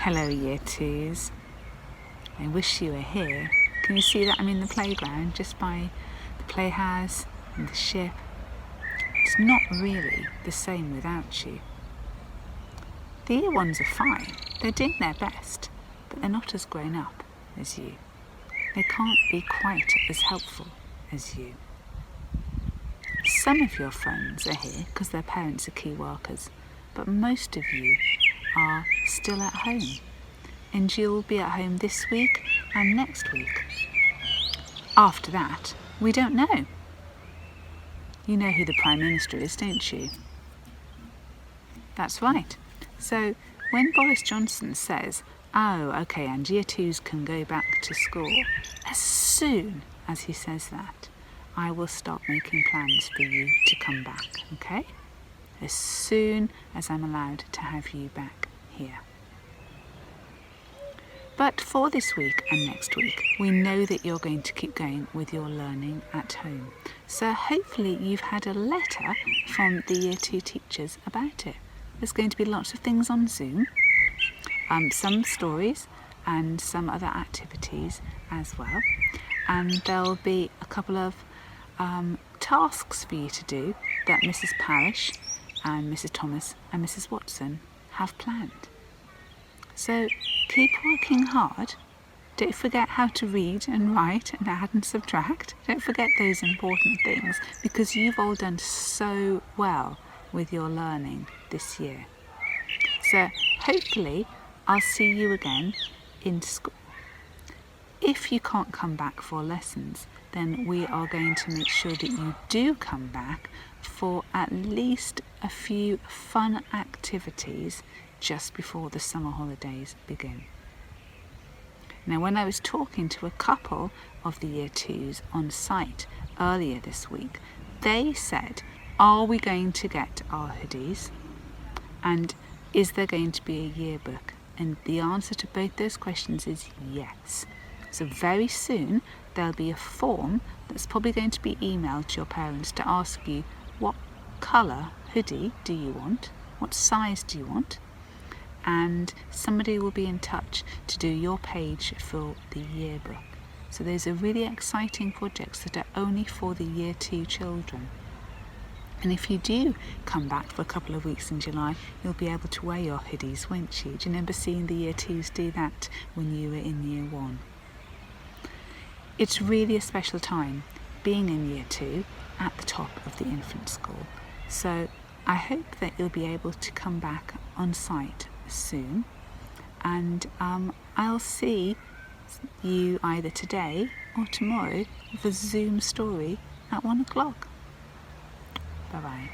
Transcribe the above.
Hello Year 2s. I wish you were here. Can you see that I'm in the playground just by the playhouse and the ship? It's not really the same without you. The Year 1s are fine. They're doing their best, but they're not as grown up as you. They can't be quite as helpful as you. Some of your friends are here because their parents are key workers, but most of you are still at home, and you'll be at home this week and next week. After that, we don't know. You know who the Prime Minister is, don't you? That's right. So when Boris Johnson says, oh, okay, and Year 2s can go back to school, as soon as he says that, I will start making plans for you to come back, okay? As soon as I'm allowed to have you back here. But for this week and next week, we know that you're going to keep going with your learning at home. So hopefully you've had a letter from the Year 2 teachers about it. There's going to be lots of things on Zoom, some stories and some other activities as well. And there'll be a couple of tasks for you to do that Mrs. Parrish and Mrs. Thomas and Mrs. Watson have planned. So keep working hard. Don't forget how to read and write and add and subtract. Don't forget those important things, because you've all done so well with your learning this year. So hopefully I'll see you again in school. If you can't come back for lessons, then we are going to make sure that you do come back for at least a few fun activities just before the summer holidays begin. Now, when I was talking to a couple of the Year 2s on site earlier this week, they said, are we going to get our hoodies? And is there going to be a yearbook? And the answer to both those questions is yes. So very soon there'll be a form that's probably going to be emailed to your parents to ask you, what colour hoodie do you want? What size do you want? And somebody will be in touch to do your page for the yearbook. So those are really exciting projects that are only for the Year 2 children. And if you do come back for a couple of weeks in July, you'll be able to wear your hoodies, won't you? Do you remember seeing the Year 2s do that when you were in Year 1? It's really a special time being in Year 2 at the top of the infant school. So I hope that you'll be able to come back on site soon, and I'll see you either today or tomorrow with a Zoom story at 1 o'clock. Bye bye.